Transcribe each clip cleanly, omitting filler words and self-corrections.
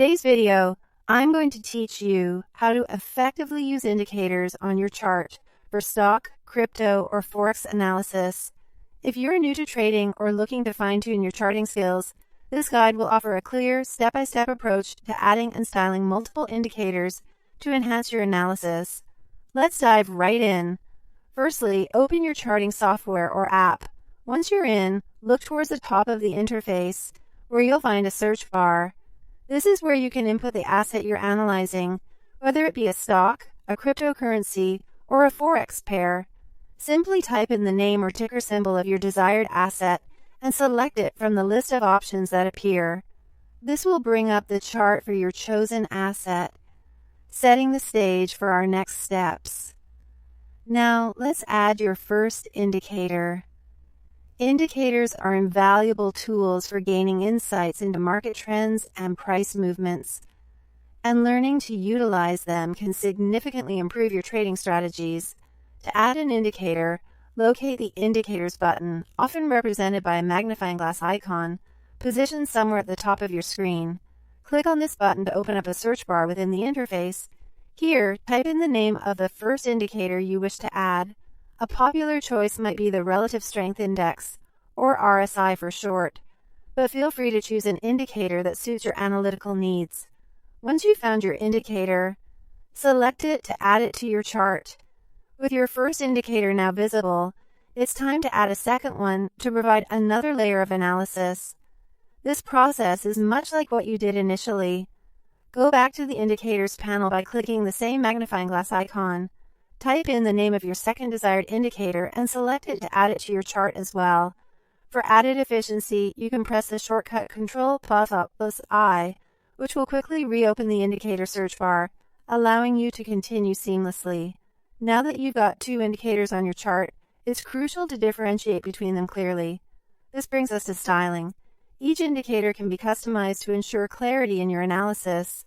Today's video, I'm going to teach you how to effectively use indicators on your chart for stock, crypto, or forex analysis. If you're new to trading or looking to fine-tune your charting skills, this guide will offer a clear, step-by-step approach to adding and styling multiple indicators to enhance your analysis. Let's dive right in. Firstly, open your charting software or app. Once you're in, look towards the top of the interface where you'll find a search bar. This is where you can input the asset you're analyzing, whether it be a stock, a cryptocurrency, or a forex pair. Simply type in the name or ticker symbol of your desired asset and select it from the list of options that appear. This will bring up the chart for your chosen asset, setting the stage for our next steps. Now, let's add your first indicator. Indicators are invaluable tools for gaining insights into market trends and price movements, and learning to utilize them can significantly improve your trading strategies. To add an indicator, locate the Indicators button, often represented by a magnifying glass icon, positioned somewhere at the top of your screen. Click on this button to open up a search bar within the interface. Here, type in the name of the first indicator you wish to add. A popular choice might be the Relative Strength Index, or RSI for short, but feel free to choose an indicator that suits your analytical needs. Once you've found your indicator, select it to add it to your chart. With your first indicator now visible, it's time to add a second one to provide another layer of analysis. This process is much like what you did initially. Go back to the Indicators panel by clicking the same magnifying glass icon. Type in the name of your second desired indicator and select it to add it to your chart as well. For added efficiency, you can press the shortcut Ctrl+I, which will quickly reopen the indicator search bar, allowing you to continue seamlessly. Now that you've got two indicators on your chart, it's crucial to differentiate between them clearly. This brings us to styling. Each indicator can be customized to ensure clarity in your analysis.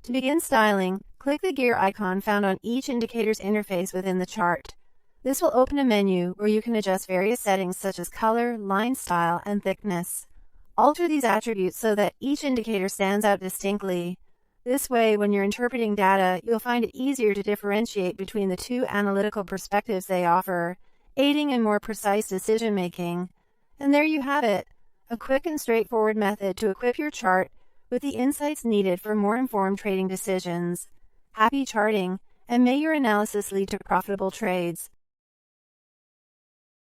To begin styling, click the gear icon found on each indicator's interface within the chart. This will open a menu where you can adjust various settings such as color, line style, and thickness. Alter these attributes so that each indicator stands out distinctly. This way, when you're interpreting data, you'll find it easier to differentiate between the two analytical perspectives they offer, aiding in more precise decision-making. And there you have it, a quick and straightforward method to equip your chart with the insights needed for more informed trading decisions. Happy charting, and may your analysis lead to profitable trades.